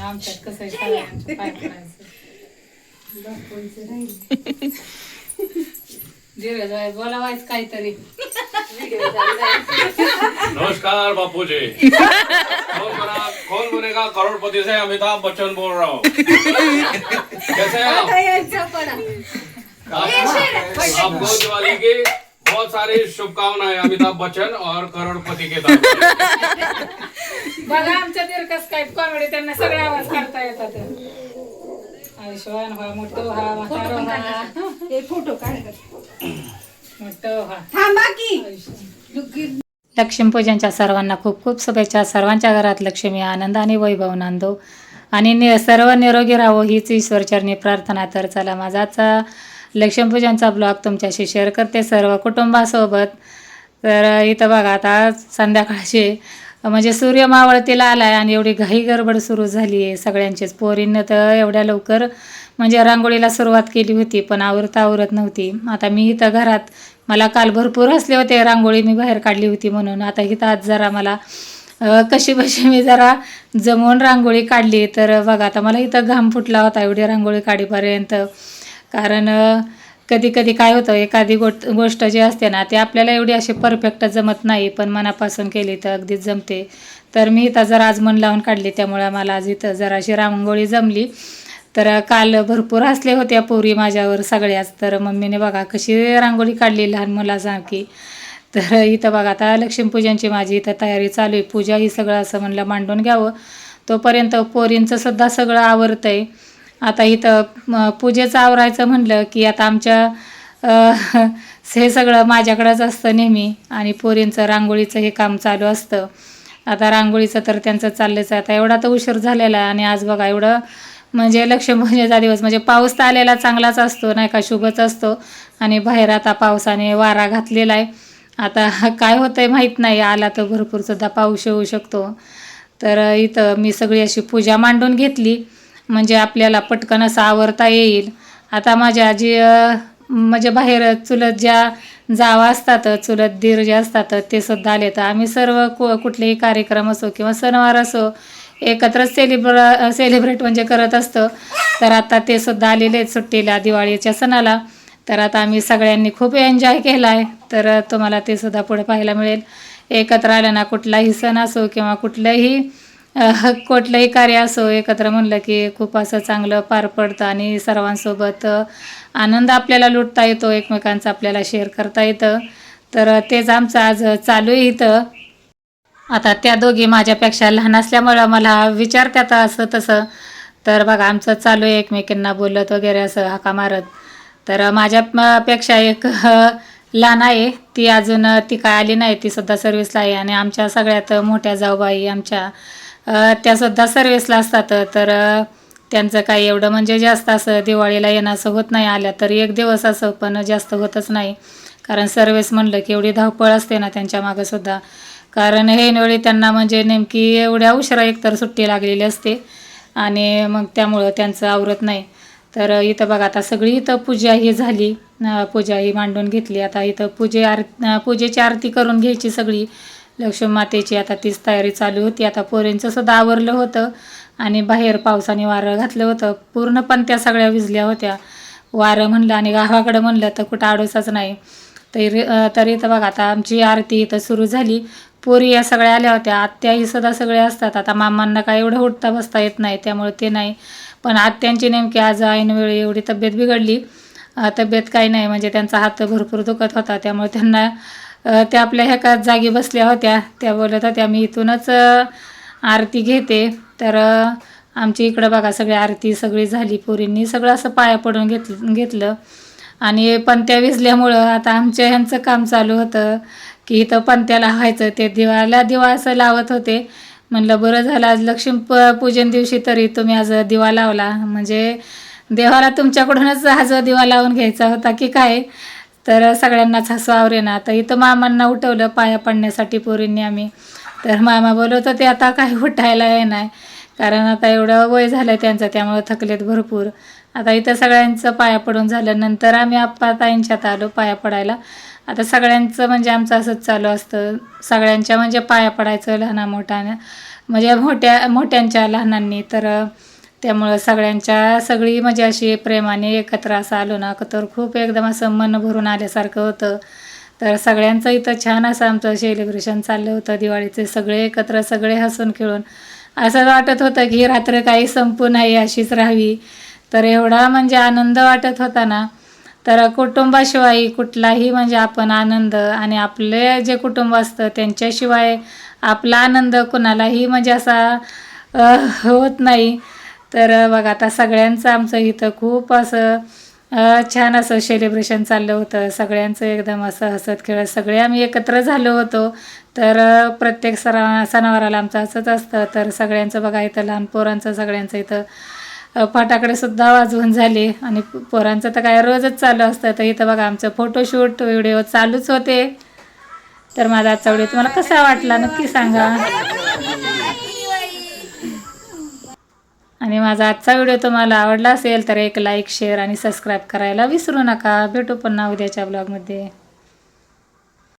आमच्यात कसं आहे पाय पडायचं बोलावायच काहीतरी. नमस्कार बापू जी. कौन बनेगा करोड़पति से अमिताभ बच्चन बोल रहा हूँ. कैसे हैं आपको दिवाली की बहुत सारी शुभकामनाएं अमिताभ बच्चन और करोड़पति के साथ. बघा आमच्या दीर्घस काय कॉमेडी त्यांना सगळे आवाज काढता येतात. आयुष्यवान व्हा, मोठं व्हा, म्हातारं व्हा. फोटो काढ मोठं व्हा. थांबा की. लक्ष्मीपूजनच्या सर्वांना खूप खूप शुभेच्छा. सर्वांच्या घरात लक्ष्मी आनंदाने वैभव नांदो आणि सर्व निरोगी राहो हीच ईश्वरचरणी प्रार्थना. तर चला माझा आजचा लक्ष्मीपूजनचा ब्लॉग तुमच्याशी शेअर करते सर्व कुटुंबासोबत. तर इथं बघा आता संध्याकाळचे म्हणजे सूर्य मावळतीला आला आहे आणि एवढी घाई गडबड सुरू झाली आहे सगळ्यांचीच. पोरींनं तर एवढ्या लवकर म्हणजे रांगोळीला सुरुवात केली होती पण आवरत नव्हती. आता मी इथं घरात मला काल भरपूर हसले होते, रांगोळी मी बाहेर काढली होती म्हणून. आता इथं आज जरा मला कशी बशी मी जरा जमवून रांगोळी काढली. तर बघा आता मला इथं घाम फुटला होता एवढी रांगोळी काढीपर्यंत. कारण कधी कधी काय होतं एखादी गोष्ट जी असते ना ती आपल्याला एवढी अशी परफेक्ट जमत नाही पण मनापासून केली तर अगदीच जमते. तर मी इथं जरा आज मन लावून काढली त्यामुळे मला आज इथं जराशी रांगोळी जमली. तर काल भरपूर हसले होत्या पोरी माझ्यावर सगळ्याच. तर मम्मीने बघा कशी रांगोळी काढली लहान मुलासारखी. तर इथं बघा आता लक्ष्मीपूजनची माझी इथं तयारी चालू आहे. पूजा ही सगळं असं म्हणलं मांडून घ्यावं तोपर्यंत पोरींचं सुद्धा सगळं आवरतं आहे. आता इथं पूजेचं आवरायचं म्हणलं की आता आमच्या हे सगळं माझ्याकडंच असतं नेहमी आणि पोरींचं रांगोळीचं हे काम चालू असतं. आता रांगोळीचं तर त्यांचं चाललंच आहे. आता एवढा तर उशीर झालेला आहे आणि आज बघा एवढं म्हणजे लक्ष्मीपूजनेचा दिवस म्हणजे पाऊस तर आलेला चांगलाच असतो नाही का, शुभच असतो. आणि बाहेर आता पावसाने वारा घातलेला आहे. आता काय होतंय माहीत नाही, आला तर भरपूर सुद्धा पाऊस येऊ शकतो. तर इथं मी सगळी अशी पूजा मांडून घेतली म्हणजे आपल्याला पटकन असं आवरता येईल. आता माझ्या जी म्हणजे बाहेर चुलत ज्या जावा असतात चुलत दीर जे असतात ते सुद्धा आले. तर आम्ही सर्व कुठलेही कार्यक्रम असो किंवा सणवार असो एकत्रच सेलिब्रेट म्हणजे करत असतो. तर आता ते सुद्धा आलेले आहेत सुट्टीला दिवाळीच्या सणाला. तर आता आम्ही सगळ्यांनी खूप एन्जॉय केला आहे. तर तुम्हाला ते सुद्धा पुढे पाहायला मिळेल. एकत्र आलं ना कुठलाही सण असो किंवा कुठलंही कार्य असो एकत्र म्हणलं की खूप असं चांगलं पार पडतं आणि सर्वांसोबत आनंद आपल्याला लुटता येतो, एकमेकांचं आपल्याला शेअर करता येतं. तर तेच आमचं आज चालू आहे इथं. आता त्या दोघी माझ्यापेक्षा लहान असल्यामुळं मला विचारतात असं तसं. तर बघा आमचं चालू आहे एकमेकींना बोलत वगैरे असं हाका मारत. तर माझ्यापेक्षा एक लहान आहे ती अजून ती काय आली नाही, ती सुद्धा सर्व्हिसला आहे. आणि आमच्या सगळ्यात मोठ्या जाऊबाई आमच्या त्यासुद्धा सर्व्हिसला असतात. तर त्यांचं काही एवढं म्हणजे जास्त असं दिवाळीला येणं असं होत नाही. आल्या तरी एक दिवस असं पण जास्त होतच नाही. कारण सर्व्हिस म्हणलं की एवढी धावपळ असते ना त्यांच्या मागंसुद्धा. कारण ऐनवेळी त्यांना म्हणजे नेमकी एवढ्या उशिरा एकतर सुट्टी लागलेली असते आणि मग त्यामुळं त्यांचं आवरत नाही. तर इथं बघा आता सगळी इथं पूजा ही झाली, पूजा ही मांडून घेतली. आता इथं पूजेची आरती करून घ्यायची सगळी लक्ष्मी मातेची. आता तीच तयारी चालू होती. आता पोरींचं सुद्धा आवरलं होतं आणि बाहेर पावसाने वारं घातलं होतं पूर्ण पण त्या सगळ्या विजल्या होत्या. वारं म्हणलं आणि गावाकडं म्हणलं तर कुठं आडोसाच नाही. तरी इथं बघा आता आमची आरती इथं सुरू झाली. पोरी या सगळ्या आल्या होत्या, आत्याही सुद्धा सगळे असतात. आता मामांना काय एवढं उठता बसता येत नाही त्यामुळे ते नाही. पण आत्यांची नेमकी आज ऐनवेळी एवढी तब्येत बिघडली. तब्येत काही नाही म्हणजे त्यांचा हात भरपूर दुखत होता त्यामुळे त्यांना त्या आपल्या ह्या जागी बसल्या होत्या. त्या बोलत होत्या मी इथूनच आरती घेते. तर आमची इकडं बघा सगळी आरती सगळी झाली. पोरींनी सगळं असं पाया पडून घेतलं आणि पणत्या विजल्यामुळं आता आमच्या ह्यांचं काम चालू होतं की इथं पणत्याला व्हायचं. ते दिवा असं लावत होते. म्हणलं बरं झालं आज लक्ष्मीपूजन दिवशी तरी तुम्ही आज दिवा लावला म्हणजे देवाला तुमच्याकडूनच आज दिवा लावून घ्यायचा होता की काय. तर सगळ्यांनाच हसू आवरेना. तर इथं मामांना उठवलं पाया पडण्यासाठी पोरींनी आम्ही. तर मामा बोलत होते आता काय उठायला नाही कारण आता एवढं वय झालं त्यांचं त्यामुळे थकलेत भरपूर. आता इथं सगळ्यांचं पाया पडून झालं नंतर आम्ही आप्पा ताईंच्यात आलो पाया पडायला. आता सगळ्यांचं म्हणजे आमचं असंच चालू असतं, सगळ्यांच्या म्हणजे पाया पडायचं लहाना मोठ्यानं, म्हणजे मोठ्यांच्या लहानांनी. तर त्यामुळं सगळी म्हणजे अशी प्रेमाने एकत्र असं आलो ना तर खूप एकदम असं मन भरून आल्यासारखं होतं. तर सगळ्यांचं इथं छान असं आमचं सेलिब्रेशन चाललं होतं दिवाळीचे. सगळे एकत्र, सगळे हसून खेळून असं वाटत होतं की रात्र काही संपू नाही, अशीच राहावी. तर एवढा म्हणजे आनंद वाटत होता ना. तर कुटुंबाशिवाय कुठलाही म्हणजे आपण आनंद, आणि आपले जे कुटुंब असतं त्यांच्याशिवाय आपला आनंद कुणालाही म्हणजे असा होत नाही. तर बघा आता सगळ्यांचं आमचं इथं खूप असं छान असं सेलिब्रेशन चाललं होतं. सगळ्यांचं एकदम असं हसत खेळत सगळे आम्ही एकत्र झालो होतो. तर प्रत्येक सणावाराला आमचं असंच असतं. तर सगळ्यांचं बघा इथं लहान पोरांचं सगळ्यांचं इथं फटाकडेसुद्धा वाजवून झाले, आणि पोरांचं तर काय रोजच चालू असतं. तर इथं बघा आमचं फोटोशूट व्हिडिओ चालूच होते. तर माझा आजचा व्हिडिओ तुम्हाला कसा वाटला नक्की सांगा. आणि माझा आजचा व्हिडिओ तुम्हाला आवडला असेल तर एक लाईक, शेअर आणि सबस्क्राईब करायला विसरू नका. भेटू पुन्हा उद्याच्या ब्लॉगमध्ये.